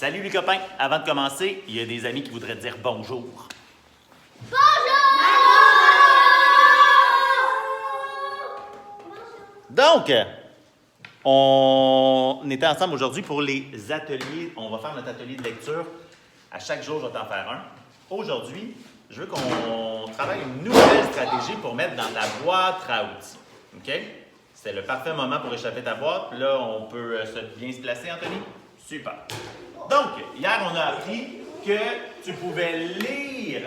Salut les copains! Avant de commencer, il y a des amis qui voudraient te dire bonjour. Donc, on était ensemble aujourd'hui pour les ateliers. On va faire notre atelier de lecture. À chaque jour, je vais t'en faire un. Aujourd'hui, je veux qu'on travaille une nouvelle stratégie pour mettre dans ta boîte à outils. OK? C'est le parfait moment pour échapper ta boîte. Là, on peut bien se placer, Anthony? Super. Donc, hier, on a appris que tu pouvais lire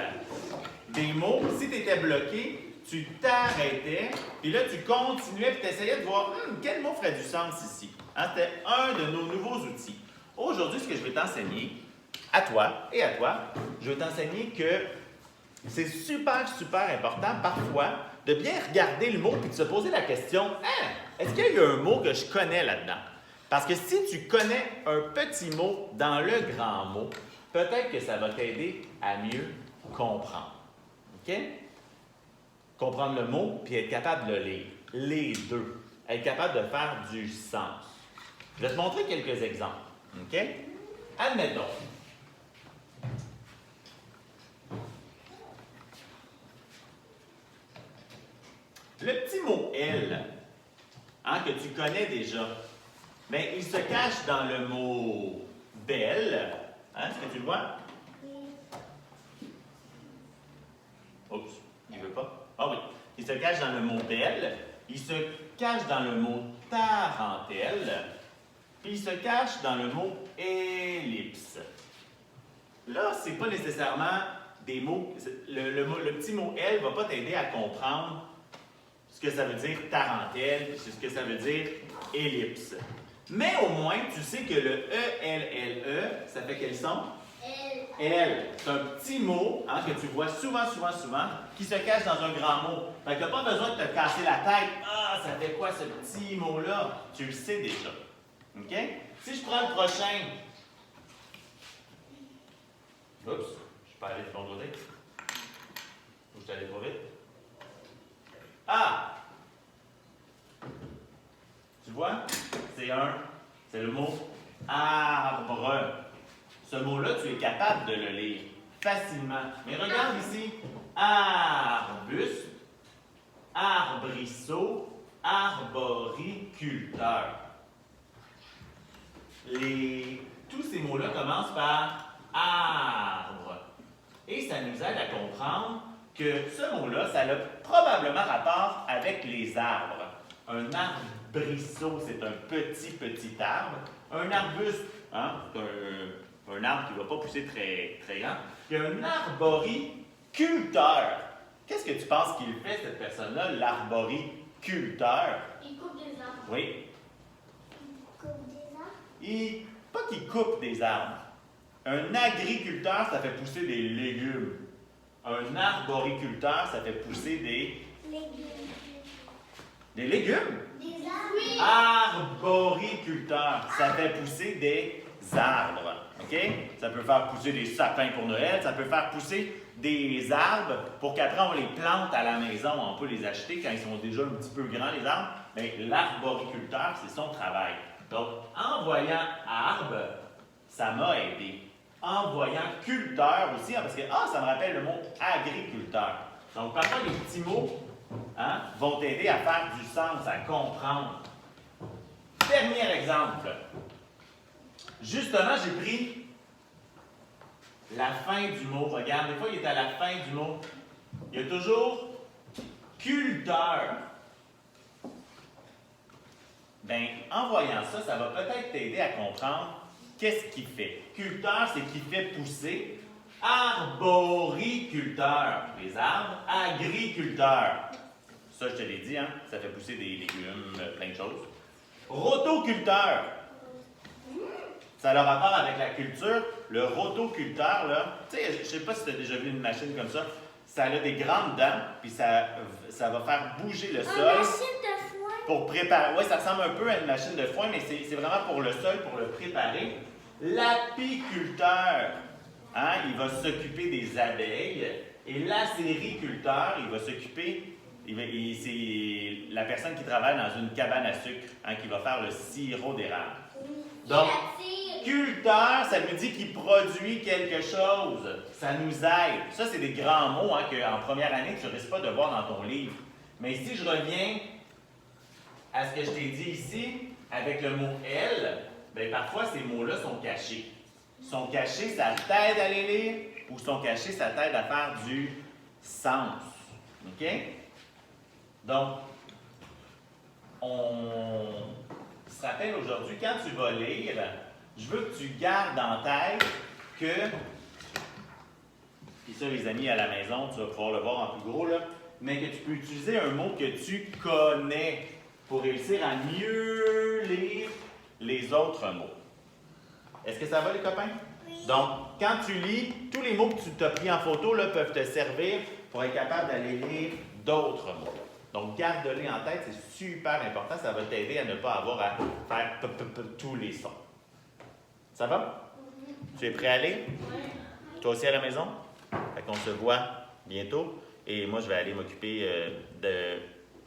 des mots. Si tu étais bloqué, tu t'arrêtais, puis là, tu continuais, puis tu essayais de voir quel mot ferait du sens ici. Hein, c'était un de nos nouveaux outils. Aujourd'hui, ce que je vais t'enseigner, à toi et à toi, je vais t'enseigner que c'est super, super important parfois de bien regarder le mot puis de se poser la question, est-ce qu'il y a un mot que je connais là-dedans? Parce que si tu connais un petit mot dans le grand mot, peut-être que ça va t'aider à mieux comprendre. OK? Comprendre le mot puis être capable de le lire. Les deux. Être capable de faire du sens. Je vais te montrer quelques exemples. OK? Admettons. Le petit mot « elle », que tu connais déjà, bien, il se cache dans le mot « belle ». Est-ce que tu le vois? Oups, il ne veut pas. Ah oui, il se cache dans le mot « belle », il se cache dans le mot « tarentelle », puis il se cache dans le mot « ellipse ». Là, ce n'est pas nécessairement des mots... Le petit mot « elle » ne va pas t'aider à comprendre ce que ça veut dire tarentelle, ce que ça veut dire ellipse. Mais au moins, tu sais que le E-L-L-E, ça fait quel son? L. C'est un petit mot que tu vois souvent, qui se cache dans un grand mot. Fait que tu n'as pas besoin de te casser la tête. Ah, ça fait quoi ce petit mot-là? Tu le sais déjà. OK? Si je prends le prochain... Oups, je peux aller de bon côté. Ou je suis allé trop vite. Ah! Tu vois? C'est le mot arbre. Ce mot-là, tu es capable de le lire facilement. Mais regarde ici. Arbuste, arbrisseau, arboriculteur. Tous ces mots-là commencent par arbre. Et ça nous aide à comprendre que ce mot-là, ça a probablement rapport avec les arbres. Un arbrisseau, c'est un petit arbre. Un arbuste, c'est un arbre qui ne va pas pousser très, très grand. Il y a un arboriculteur. Qu'est-ce que tu penses qu'il fait, cette personne-là, l'arboriculteur? Il coupe des arbres. Oui. Il coupe des arbres? Pas qu'il coupe des arbres. Un agriculteur, ça fait pousser des légumes. Un arboriculteur, ça fait pousser des... Légumes. Des légumes? Des arbres? Oui. Arboriculteur, ça fait pousser des arbres. OK? Ça peut faire pousser des sapins pour Noël, ça peut faire pousser des arbres pour qu'après on les plante à la maison. On peut les acheter quand ils sont déjà un petit peu grands, les arbres. Mais l'arboriculteur, c'est son travail. Donc, en voyant arbre, ça m'a aidé. En voyant culteur aussi, parce que ça me rappelle le mot agriculteur. Donc, parfois, les petits mots vont t'aider à faire du sens, à comprendre. Dernier exemple. Justement, j'ai pris la fin du mot. Regarde, des fois, il est à la fin du mot. Il y a toujours culteur. Bien, en voyant ça, ça va peut-être t'aider à comprendre qu'est-ce qu'il fait. Culteur, c'est qui fait pousser. Arboriculteur, les arbres. Agriculteur. Ça, je te l'ai dit, ça fait pousser des légumes, plein de choses. Rotoculteur. Ça a le rapport avec la culture. Le rotoculteur, là, tu sais, je ne sais pas si tu as déjà vu une machine comme ça. Ça a des grandes dents, puis ça va faire bouger le sol. Une machine de foin? Pour préparer. Oui, ça ressemble un peu à une machine de foin, mais c'est vraiment pour le sol, pour le préparer. L'apiculteur, il va s'occuper des abeilles. Et l'acériculteur, il va s'occuper... c'est la personne qui travaille dans une cabane à sucre qui va faire le sirop d'érable. Donc, Agriculteur, ça nous dit qu'il produit quelque chose. Ça nous aide. Ça, c'est des grands mots hein, qu'en première année, tu ne risques pas de voir dans ton livre. Mais si je reviens à ce que je t'ai dit ici, avec le mot « elle », bien, parfois, ces mots-là sont cachés. Sont cachés, ça t'aide à les lire, ou sont cachés, ça t'aide à faire du sens. OK? Donc, on se rappelle aujourd'hui, quand tu vas lire, je veux que tu gardes en tête que, puis ça, les amis à la maison, tu vas pouvoir le voir en plus gros, là, mais que tu peux utiliser un mot que tu connais pour réussir à mieux lire les autres mots. Est-ce que ça va, les copains? Oui. Donc, quand tu lis, tous les mots que tu t'as pris en photo là, peuvent te servir pour être capable d'aller lire d'autres mots. Donc, garde-les en tête, c'est super important. Ça va t'aider à ne pas avoir à faire tous les sons. Ça va? Tu es prêt à lire? Oui. Toi aussi à la maison? Fait qu'on se voit bientôt. Et moi, je vais aller m'occuper de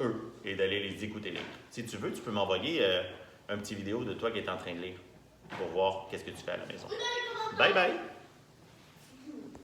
eux et d'aller les écouter lire. Si tu veux, tu peux m'envoyer un petit vidéo de toi qui est en train de lire pour voir qu'est-ce que tu fais à la maison. Bye bye!